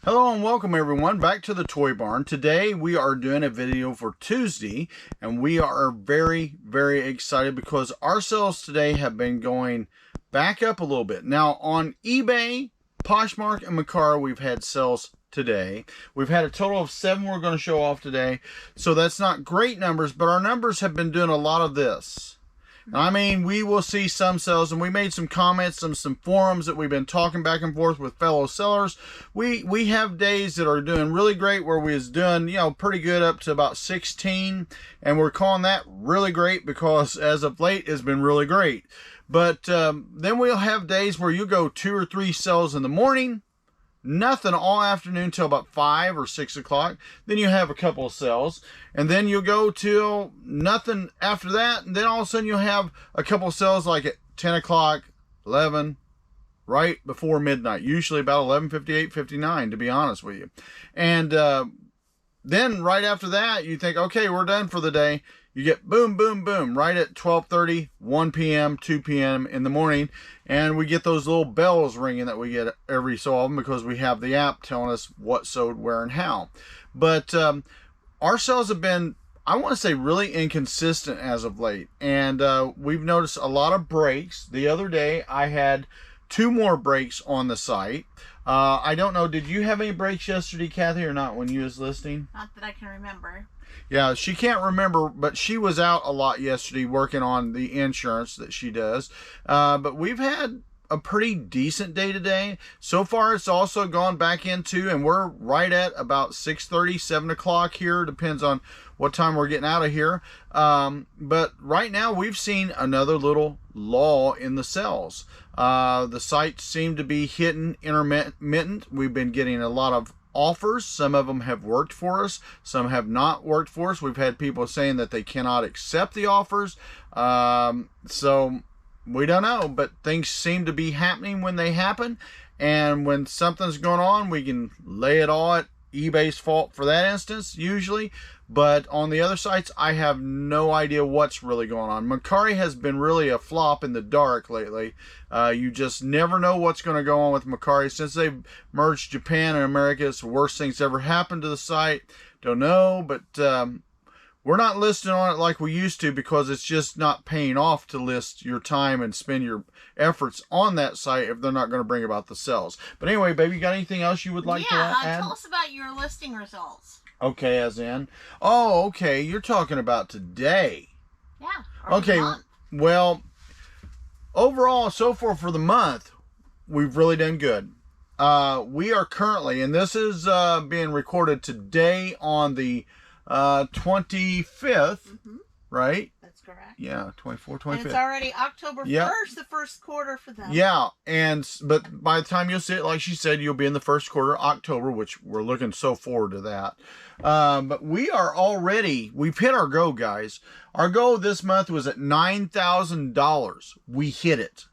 Hello and welcome everyone back to the Toy Barn. Today we are doing a video for Tuesday and we are very excited because our sales today have been going back up a little bit. Now on eBay, Poshmark and Mercari we've had sales today. We've had a total of 7 we're going to show off today. So that's not great numbers, but our numbers have been doing a lot of this. I mean, we will see some sales, and we made some comments on some forums that we've been talking back and forth with fellow sellers. We have days that are doing really great where we was doing, you know, pretty good up to about 16, and we're calling that really great because as of late it's been really great. But then we'll have days where you go 2 or 3 sales in the morning, nothing all afternoon till about 5 or 6 o'clock. Then you have a couple of sales, and then you'll go till nothing after that, and then all of a sudden you'll have a couple of sales like at 10 o'clock, 11, right before midnight, usually about 11:58, 59 to be honest with you. And then right after that you think, okay, we're done for the day. You get boom, boom, boom, right at 12:30, 1 p.m., 2 p.m. in the morning. And we get those little bells ringing that we get every so often because we have the app telling us what sold, where, and how. But our sales have been, I want to say, really inconsistent as of late. And we've noticed a lot of breaks. The other day, I had 2 more breaks on the site. I don't know, did you have any breaks yesterday, Kathy, or not when you was listing? Not that I can remember. Yeah, she can't remember, but she was out a lot yesterday working on the insurance that she does. But we've had a pretty decent day today. So far, it's also gone back into, and we're right at about 6:30, 7 o'clock here. Depends on what time we're getting out of here. But right now, we've seen another little lull in the sales. The sites seem to be hitting intermittent. We've been getting a lot of offers. Some of them have worked for us, some have not worked for us. We've had people saying that they cannot accept the offers, so we don't know, but things seem to be happening when they happen. And when something's going on, we can lay it all at eBay's fault for that instance usually. But on the other sites, I have no idea what's really going on. Mercari has been really a flop in the dark lately. You just never know what's going to go on with Mercari. Since they've merged Japan and America, it's the worst thing's ever happened to the site. Don't know, but we're not listing on it like we used to because it's just not paying off to list your time and spend your efforts on that site if they're not going to bring about the sales. But anyway, baby, you got anything else you would like to add? Yeah, tell us about your listing results. Okay, as in? Oh, okay, you're talking about today. Yeah. Okay, well, overall, so far for the month, we've really done good. We are currently, and this is being recorded today on the 25th, right? That's correct. Yeah, 24, 25th. And it's already October 1st, the first quarter for them. Yeah, but by the time you'll see it, like she said, you'll be in the first quarter, October, which we're looking so forward to that. But we are already, we've hit our goal, guys. Our goal this month was at $9,000. We hit it.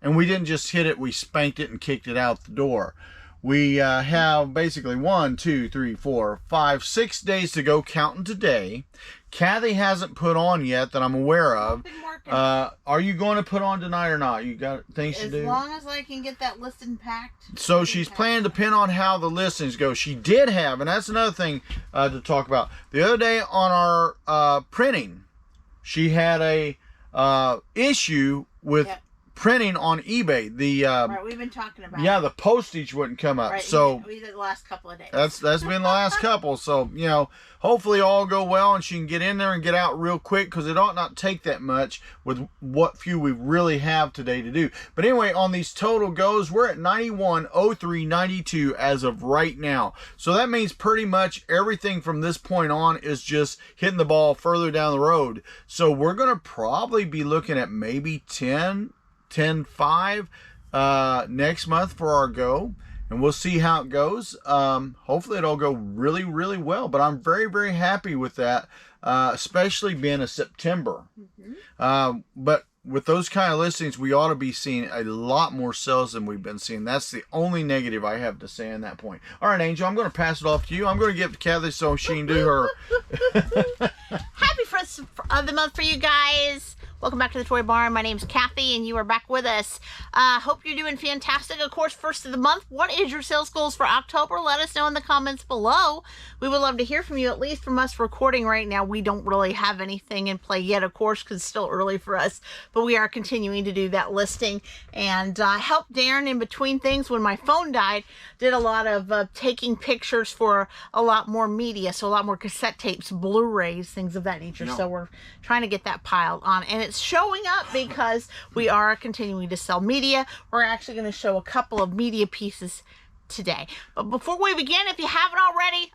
And we didn't just hit it, we spanked it and kicked it out the door. We have basically 1, 2, 3, 4, 5, 6 days to go, counting today. Kathy hasn't put on yet that I'm aware of. Are you going to put on tonight or not? You got things to do? As long as I can get that listing packed. So she's planning to pin on how the listings go. She did have, and that's another thing to talk about. The other day on our printing, she had a issue with printing on eBay. The right, we've been talking about the postage wouldn't come up. Right, so we did the last couple of days. That's been the last couple. So, you know, hopefully all go well and she can get in there and get out real quick because it ought not take that much with what few we really have today to do. But anyway, on these total goes, we're at 9103.92 as of right now. So that means pretty much everything from this point on is just hitting the ball further down the road. So we're going to probably be looking at maybe 10.5 next month for our go, and we'll see how it goes. Hopefully it'll go really well, but I'm very happy with that, especially being a September. But with those kind of listings, we ought to be seeing a lot more sales than we've been seeing. That's the only negative I have to say on that point. All right, Angel, I'm going to pass it off to you. I'm going to give it to Kathy so she can do her Happy first of the month for you guys. Welcome back to the Toy Barn. My name's Kathy and you are back with us. Hope you're doing fantastic. Of course, first of the month, what is your sales goals for October? Let us know in the comments below. We would love to hear from you, at least from us recording right now. We don't really have anything in play yet, of course, because it's still early for us, but we are continuing to do that listing and help Daren in between things. When my phone died, did a lot of taking pictures for a lot more media, so a lot more cassette tapes, Blu-rays, things of that nature. So we're trying to get that piled on, and it's showing up because we are continuing to sell media. We're actually going to show a couple of media pieces today. But before we begin, if you haven't already,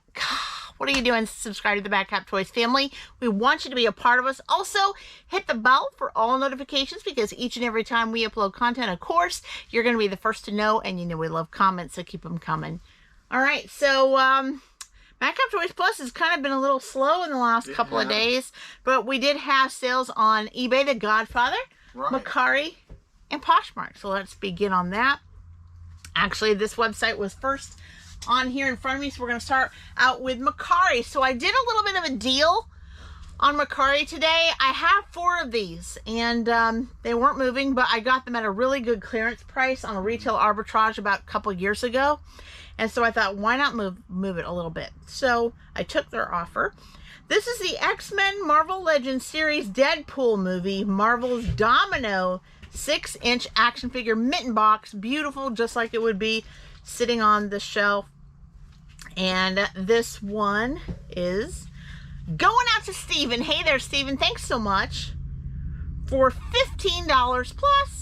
what are you doing? Subscribe to the Madcap Toys family. We want you to be a part of us. Also, hit the bell for all notifications, because each and every time we upload content, of course, you're going to be the first to know, and you know we love comments, so keep them coming. All right, so Madcap Toys Plus has kind of been a little slow in the last couple of days, but we did have sales on eBay, The Godfather, Mercari, and Poshmark. So let's begin on that. Actually, this website was first on here in front of me, so we're going to start out with Mercari. So I did a little bit of a deal on Mercari today. I have 4 of these, and they weren't moving, but I got them at a really good clearance price on a retail arbitrage about a couple years ago. And so I thought, why not move it a little bit? So I took their offer. This is the X-Men Marvel Legends series Deadpool movie, Marvel's Domino 6-inch action figure mitten box. Beautiful, just like it would be sitting on the shelf. And this one is going out to Steven. Hey there, Steven. Thanks so much. For $15 plus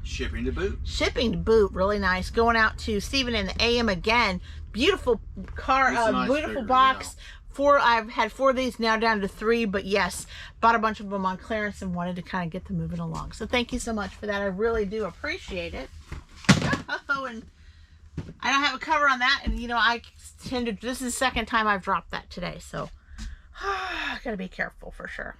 shipping to boot. Shipping to boot. Really nice. Going out to Steven and the AM again. Beautiful car, nice beautiful figure, box. Yeah. I've had 4 of these, now down to 3, but yes, bought a bunch of them on clearance and wanted to kind of get them moving along. So thank you so much for that. I really do appreciate it. Oh, and I don't have a cover on that, and you know, I tend to, this is the second time I've dropped that today, so I gotta be careful for sure.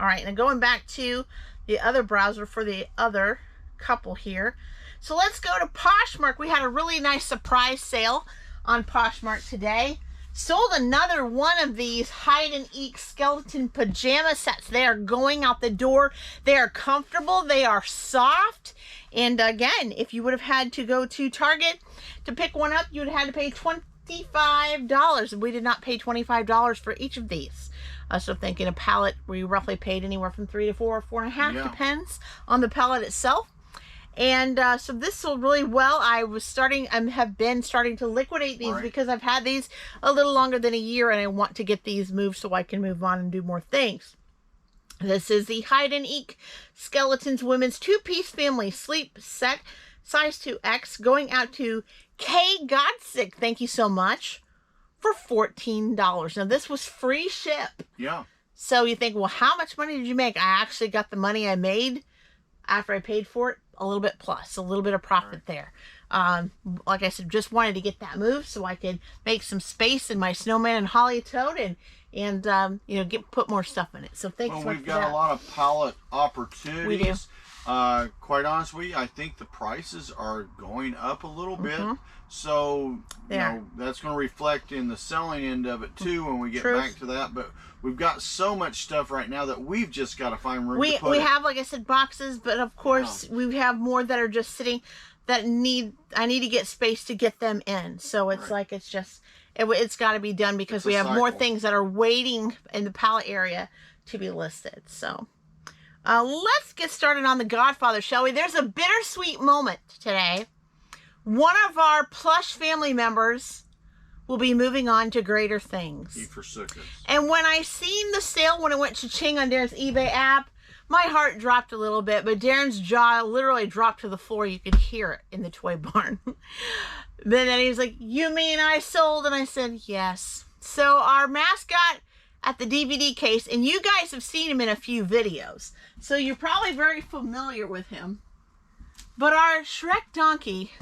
All right, and going back to the other browser for the other couple here. So let's go to Poshmark. We had a really nice surprise sale on Poshmark today. Sold another one of these hide and eek skeleton pajama sets. They are going out the door. They are comfortable. They are soft. And again, if you would have had to go to Target to pick one up, you would have had to pay $25. We did not pay $25 for each of these. So thinking a pallet, we roughly paid anywhere from 3 to 4 or 4.5, depends on the pallet itself. And so this sold really well. I have been starting to liquidate these because I've had these a little longer than a year, and I want to get these moved so I can move on and do more things. This is the Hide and Eek Skeletons Women's 2-piece family sleep set, size 2X, going out to K Godsick. Thank you so much. For $14. Now this was free ship. Yeah. So you think, well, how much money did you make? I actually got the money I made after I paid for it, a little bit plus, a little bit of profit there. Like I said, just wanted to get that moved so I could make some space in my snowman and holly toad and you know, put more stuff in it. So thanks so much for that. We've got a lot of pallet opportunities. We do. Quite honestly, I think the prices are going up a little bit. So, you know, that's going to reflect in the selling end of it too when we get back to that. But we've got so much stuff right now that we've just got to find room to put We have, like I said, boxes, but of course we have more that are just sitting that I need to get space to get them in. So it's like it's got to be done because we have more things that are waiting in the pallet area to be listed. So let's get started on The Godfather, shall we? There's a bittersweet moment today. One of our plush family members will be moving on to greater things. He forsook us. And when I seen the sale, when it went cha-ching on Daren's eBay app, my heart dropped a little bit, but Daren's jaw literally dropped to the floor. You could hear it in the toy barn. Then he was like, "You mean I sold?" And I said, "Yes." So our mascot at the DVD case, and you guys have seen him in a few videos, so you're probably very familiar with him. But our Shrek donkey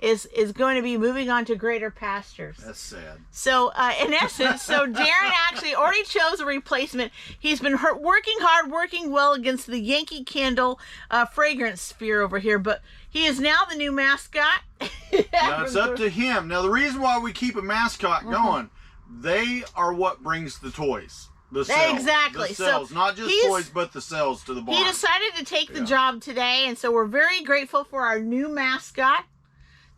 is going to be moving on to greater pastures. That's sad. So, in essence, Daren actually already chose a replacement. He's been working hard, working well against the Yankee Candle fragrance sphere over here, but he is now the new mascot. Now, it's up to him. Now, the reason why we keep a mascot going, they are what brings the toys. The sales. Exactly. The sales, so not just toys, but the sales to the barn. He decided to take the job today, and so we're very grateful for our new mascot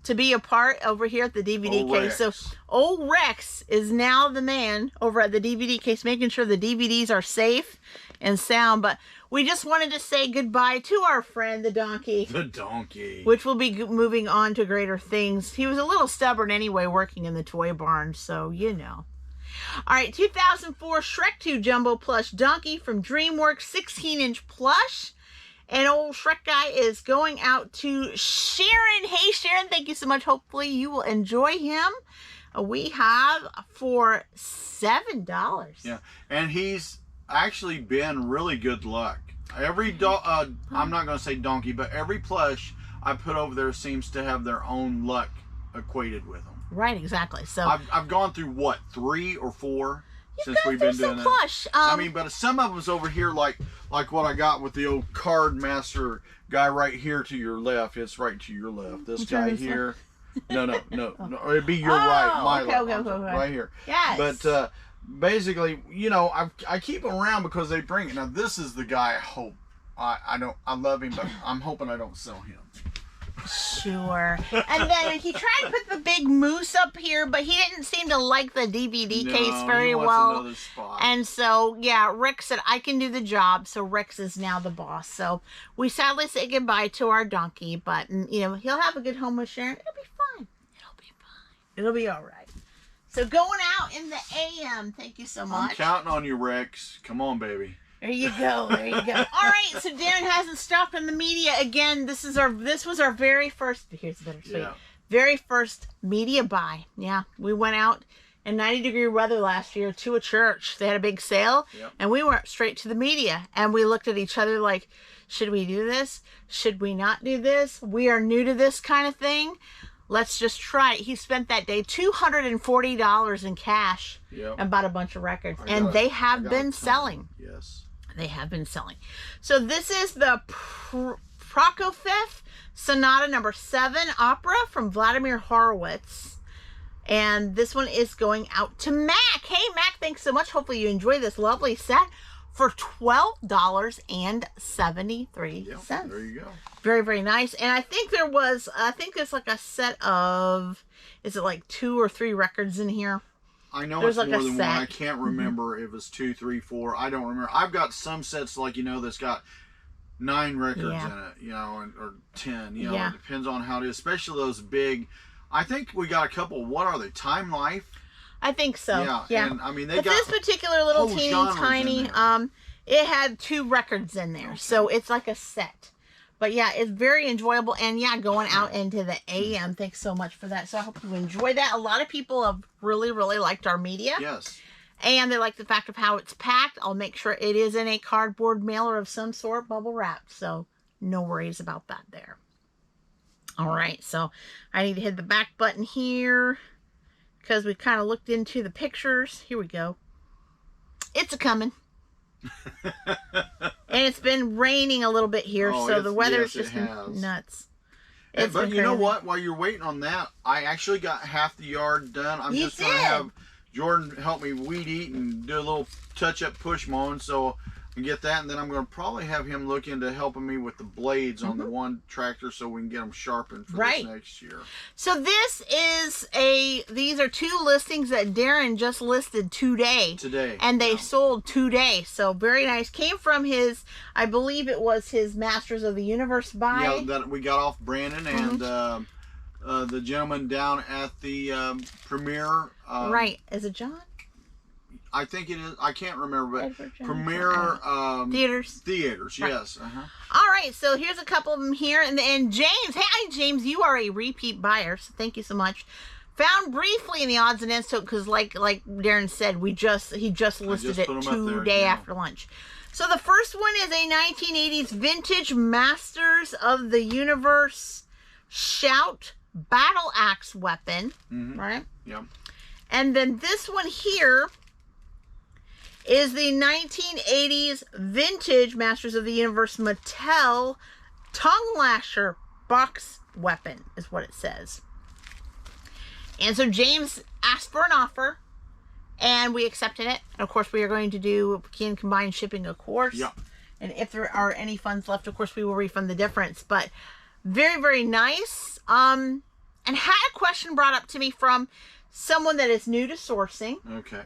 to be a part over here at the DVD case. Rex. So old Rex is now the man over at the DVD case, making sure the DVDs are safe and sound. But we just wanted to say goodbye to our friend, the donkey. The donkey. Which will be moving on to greater things. He was a little stubborn anyway, working in the toy barn, so you know. All right, 2004 Shrek 2 Jumbo Plush Donkey from DreamWorks, 16-inch plush. And old Shrek guy is going out to Sharon. Hey, Sharon, thank you so much. Hopefully you will enjoy him. We have for $7. Yeah, and he's actually been really good luck. Every I'm not going to say donkey, but every plush I put over there seems to have their own luck equated with them. Right, exactly. So I've gone through what, 3 or 4 since we've been doing it. Plush. I mean, but some of them's over here, like what I got with the old card master guy right here to your left. It's right to your left. This guy here. No. It'd be your right, my left. Okay. Right here. Yes. But basically, you know, I keep them around because they bring it. Now, this is the guy I hope. I love him, but I'm hoping I don't sell him. Sure. And then he tried to put the big moose up here, but he didn't seem to like the DVD case very well. Another spot. And so, yeah, Rick said, I can do the job. So Rex is now the boss. So we sadly say goodbye to our donkey, but, you know, he'll have a good home with Sharon. It'll be fine. It'll be all right. So going out in the AM. Thank you so much. I'm counting on you, Rex. Come on, baby. There you go. All right, so Daren hasn't stopped in the media again. This was our very first. Here's a better sweet. Yeah. Very first media buy. Yeah, we went out in 90-degree weather last year to a church. They had a big sale, and we went straight to the media. And we looked at each other like, should we do this? Should we not do this? We are new to this kind of thing. Let's just try it. He spent that day $240 in cash and bought a bunch of records. And they have been selling. Yes. They have been selling. So this is the Prokofiev Sonata number 7 opera from Vladimir Horowitz. And this one is going out to Mac. Hey, Mac, thanks so much. Hopefully you enjoy this lovely set for $12.73. Yeah, there you go. Very, very nice. And I think there's like a set of, is it like 2 or 3 records in here? I know it's like more than one. I can't remember if it's 2, 3, 4. I don't remember. I've got some sets like, you know, that's got 9 records in it, you know, or 10. You know, it depends on how it is. Especially those big. I think we got a couple. What are they? Time Life. I think so. Yeah. And I mean, they but got this particular little teeny tiny. It had 2 records in there, so it's like a set. But yeah, it's very enjoyable, and yeah, going out into the AM. Thanks so much for that. So I hope you enjoy that. A lot of people have really, really liked our media. Yes. And they like the fact of how it's packed. I'll make sure it is in a cardboard mailer of some sort, bubble wrapped. So no worries about that there. All right, so I need to hit the back button here because we kind of looked into the pictures. Here we go. It's a-coming. And it's been raining a little bit here, so the weather's just been nuts. But you know what? While you're waiting on that, I actually got half the yard done. I'm just going to have Jordan help me weed eat and do a little touch-up push mowing, so I can get that. And then I'm going to probably have him look into helping me with the blades on the one tractor so we can get them sharpened for this next year. So these are 2 listings that Daren just listed today. And they sold today. So very nice. Came from his, I believe it was his Masters of the Universe buy. Yeah, that we got off Brandon and the gentleman down at the premiere. Right. Is it John? I think it is. I can't remember, but Premiere Theaters. Yes. All right, so here's a couple of them here, and James. Hey, James, you are a repeat buyer, so thank you so much. Found briefly in the odds and ends because, like Daren said, he just listed it today after lunch. So the first one is a 1980s vintage Masters of the Universe Shout battle axe weapon, right? Yeah. And then this one here is the 1980s vintage Masters of the Universe Mattel tongue lasher box weapon is what it says. And so James asked for an offer, and we accepted it. And of course, we are going to do combined shipping, of course. Yeah. And if there are any funds left, of course, we will refund the difference. But very, very nice. And had a question brought up to me from someone that is new to sourcing. Okay.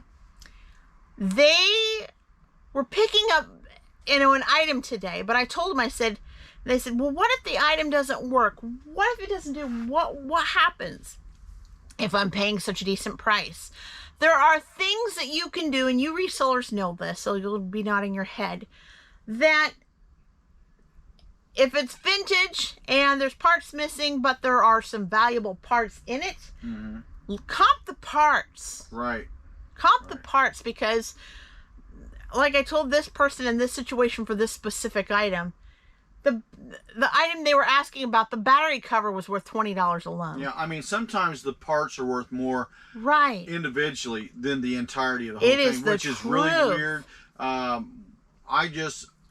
They were picking up, an item today, but I told them, they said, well, what if the item doesn't work? What if it doesn't do, what happens if I'm paying such a decent price? There are things that you can do, and you resellers know this, so you'll be nodding your head, that if it's vintage and there's parts missing, but there are some valuable parts in it, comp the parts. Right. Comp the parts, because like I told this person in this situation for this specific item, the item they were asking about, the battery cover was worth $20 alone. Yeah, I mean, sometimes the parts are worth more individually than the entirety of the whole thing, which is really weird.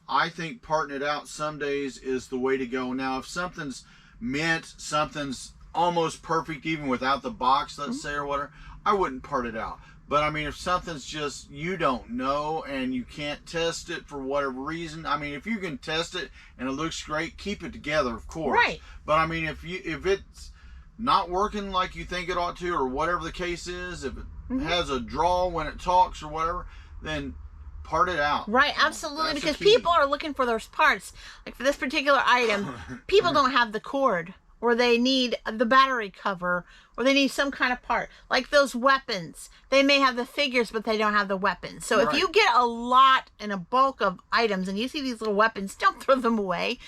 I think parting it out some days is the way to go. Now, if something's mint, something's almost perfect even without the box, let's say, or whatever, I wouldn't part it out. But I mean, if something's just, you don't know and you can't test it for whatever reason, I mean, if you can test it and it looks great, keep it together, of course. Right. But I mean, if it's not working like you think it ought to, or whatever the case is, if it has a draw when it talks or whatever, then part it out. Right, absolutely, because people are looking for those parts. Like for this particular item, people don't have the cord, or they need the battery cover, or they need some kind of part. Like those weapons. They may have the figures, but they don't have the weapons. So if you get a lot and a bulk of items and you see these little weapons, don't throw them away.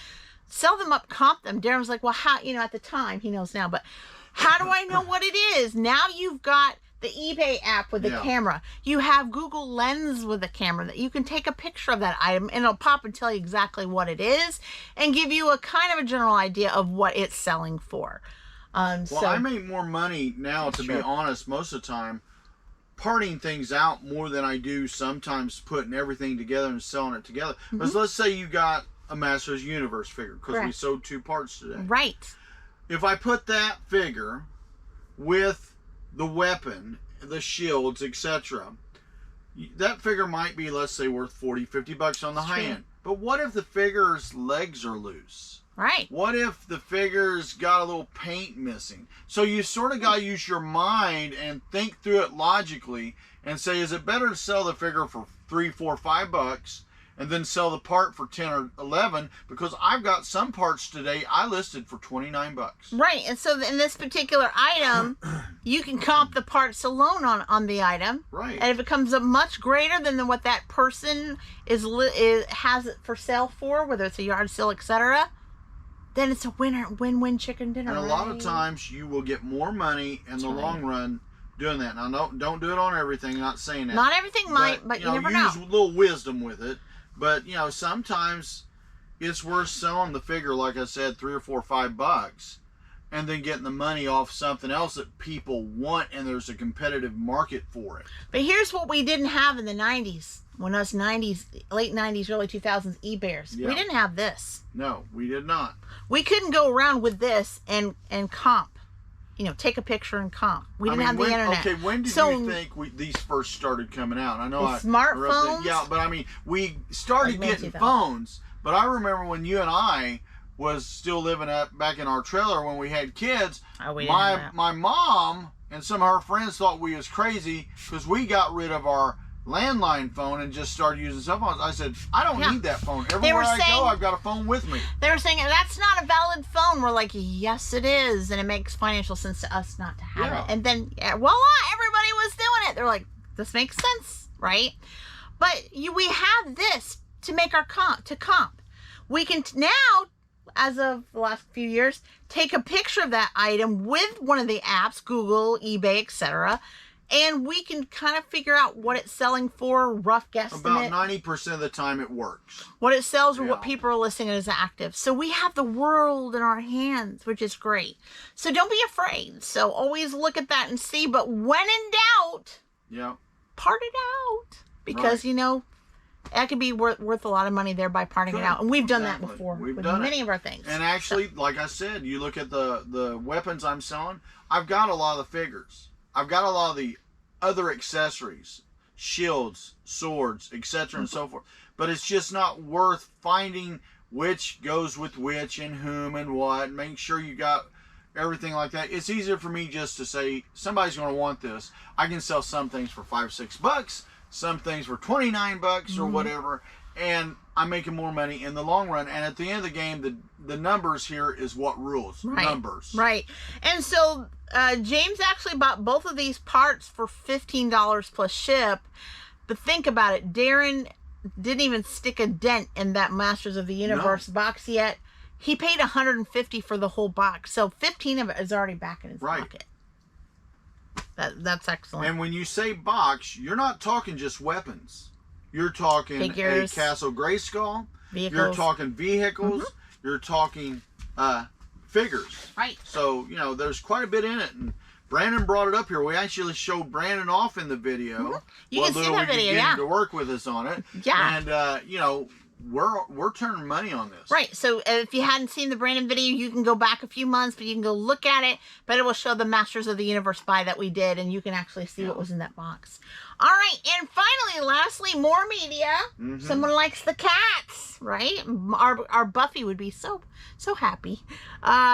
Sell them up, comp them. Darren's like, well, how, at the time, he knows now, but how do I know what it is? Now you've got the eBay app with the camera. You have Google Lens with the camera that you can take a picture of that item and it'll pop and tell you exactly what it is and give you a kind of a general idea of what it's selling for. Well, I make more money now, to be honest, most of the time, parting things out more than I do sometimes putting everything together and selling it together. Because let's say you got a Masters Universe figure, because we sold 2 parts today. Right. If I put that figure with the weapon, the shields, etc., that figure might be, let's say, worth $40-50 on the high end. But what if the figure's legs are loose? Right. What if the figure's got a little paint missing? So you sort of got to use your mind and think through it logically and say, is it better to sell the figure for $3, $4, $5 and then sell the part for 10 or 11? Because I've got some parts today I listed for $29. Right. And so in this particular item, you can comp the parts alone on the item. Right. And if it comes up much greater than what that person has it for sale for, whether it's a yard sale, etc., then it's a win-win chicken dinner. And a lot of times you will get more money in the long run doing that. Now, don't do it on everything. Not saying that. Not everything might, but you never know. Use a little wisdom with it. But sometimes it's worth selling the figure, like I said, $3 or $4 or $5, and then getting the money off something else that people want, and there's a competitive market for it. But here's what we didn't have in the 90s. When us late 90s, early 2000s eBayers. We didn't have this. No, we did not. We couldn't go around with this and comp. Take a picture and comp. We didn't have the internet. Okay, when did you think these first started coming out? I know smartphones. But I mean, we started getting phones. But I remember when you and I was still living back in our trailer when we had kids. My mom and some of her friends thought we was crazy because we got rid of our landline phone and just started using cell phones. I said, I don't need that phone. Everywhere I go, I've got a phone with me. They were saying, that's not a valid phone. We're like, yes, it is. And it makes financial sense to us not to have it. And then, voila, everybody was doing it. They're like, this makes sense, right? But we have this to make our comp. We can now, as of the last few years, take a picture of that item with one of the apps, Google, eBay, etc., and we can kind of figure out what it's selling for, rough guesstimate. About 90% of the time it works. What it sells or what people are listing as active. So we have the world in our hands, which is great. So don't be afraid. So always look at that and see. But when in doubt, part it out. Because, that could be worth a lot of money there by parting it out. And we've done that before with many of our things. And actually, like I said, you look at the weapons I'm selling, I've got a lot of the figures. I've got a lot of the other accessories shields, swords, etc. and so forth. But it's just not worth finding which goes with which and whom and what. Make sure you got everything like that. It's easier for me just to say somebody's going to want this. I can sell some things for $5-6, some things for $29 or whatever, and I'm making more money in the long run. And at the end of the game, the numbers here is what rules. Right. Numbers. Right. And so James actually bought both of these parts for $15 plus ship. But think about it. Daren didn't even stick a dent in that Masters of the Universe box yet. He paid $150 for the whole box. So $15 of it is already back in his pocket. That's excellent. And when you say box, you're not talking just weapons. You're talking figures, a Castle Grayskull. Vehicles. You're talking vehicles. You're talking figures. Right. So, you know, there's quite a bit in it. And Brandon brought it up here. We actually showed Brandon off in the video. You can see that video, get him to work with us on it. Yeah. And, you know, we're turning money on this. Right. So if you hadn't seen the Brandon video, you can go back a few months, but you can go look at it. But it will show the Masters of the Universe buy that we did, and you can actually see what was in that box. All right. And finally, lastly, more media. Someone likes the cats, right? Our Buffy would be so happy.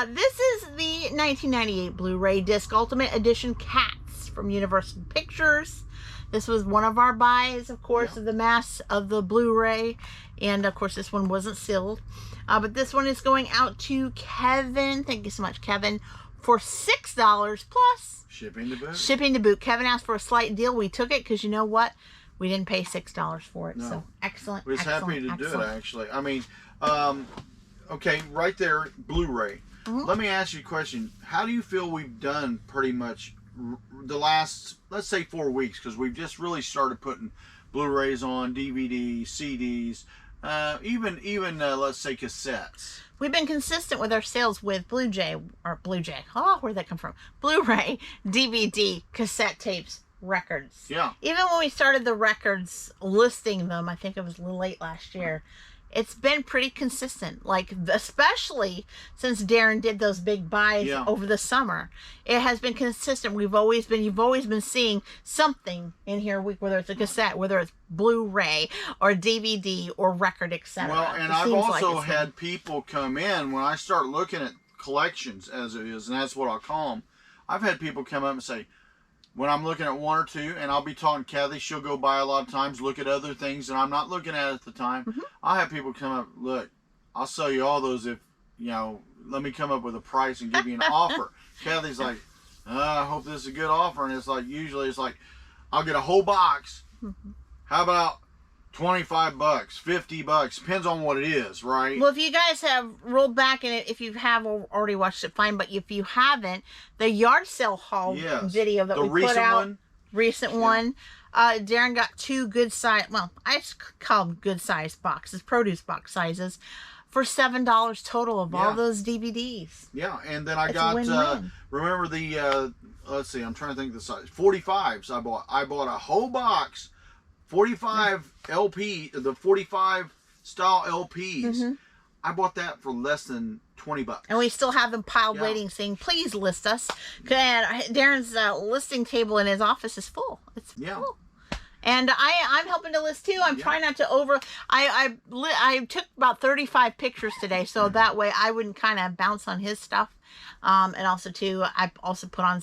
This is the 1998 Blu-ray disc Ultimate Edition Cats from Universal Pictures. This was one of our buys, of course, of the Blu-ray. And, of course, this one wasn't sealed. But this one is going out to Kevin. Thank you so much, Kevin. For $6 plus shipping to boot. Shipping to boot. Kevin asked for a slight deal. We took it because, you know what? We didn't pay $6 for it. No. So, excellent. We was happy to do it, actually. I mean, okay, right there, Blu-ray. Let me ask you a question. How do you feel we've done pretty much the last, let's say, 4 weeks, because we've just really started putting Blu-rays on, DVDs, CDs, even let's say cassettes. We've been consistent with our sales with Blu-ray. Oh, where'd that come from? Blu-ray, DVD, cassette tapes, records. Yeah. Even when we started the records, listing them, I think it was a little late last year. It's been pretty consistent, like especially since Daren did those big buys over the summer. It has been consistent. You've always been seeing something in here, whether it's a cassette, whether it's Blu-ray or DVD or record, etc. Well, and I've also had people come in when I start looking at collections, as it is, and that's what I'll call them. I've had people come up and say, when I'm looking at one or two, and I'll be talking to Kathy, she'll go by a lot of times, look at other things that I'm not looking at the time. I'll have people come up, look, I'll sell you all those if, you know, let me come up with a price and give you an offer. Kathy's like, I hope this is a good offer. And it's like, usually it's like, I'll get a whole box. How about $25, $50? Depends on what it is, right? Well, if you guys have rolled back in it, if you have already watched it, fine. But if you haven't, the yard sale haul video that we put out, recent one, Daren got 2 good size, well, I just call them good size boxes, produce box sizes, for $7 total of all those DVDs. Yeah, and then I got, remember the, let's see, I'm trying to think of the size, 45s I bought. I bought a whole box, 45 LP, the 45 style LPs. I bought that for less than $20. And we still have them piled waiting, saying, please list us. And Daren's listing table in his office is full. It's full. And I'm helping to list too. I'm trying not to I took about 35 pictures today, so that way I wouldn't kind of bounce on his stuff. And also too, I also put on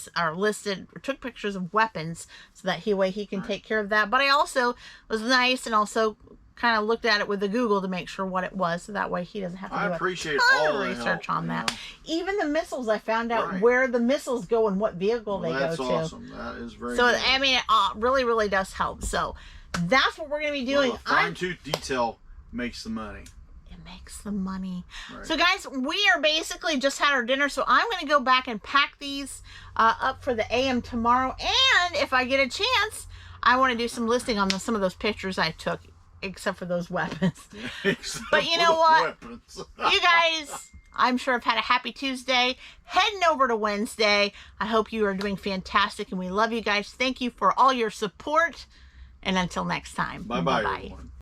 took pictures of weapons so that he can take care of that. But I also was nice and also kind of looked at it with the Google to make sure what it was, so that way he doesn't have to do appreciate a ton all of research help, on that. Even the missiles, I found out where the missiles go and what vehicle they go to. That's awesome. That is very so good. I mean, it really, really does help. So that's what we're going to be doing. Well, fine-tooth detail makes the money. Makes the money. So guys, we are basically just had our dinner, so I'm going to go back and pack these up for the AM tomorrow, and if I get a chance, I want to do some listing on some of those pictures I took, except for those weapons. But you know what? You guys, I'm sure have had a happy Tuesday, heading over to Wednesday. I hope you are doing fantastic, and we love you guys. Thank you for all your support, and until next time. Bye-bye, everyone.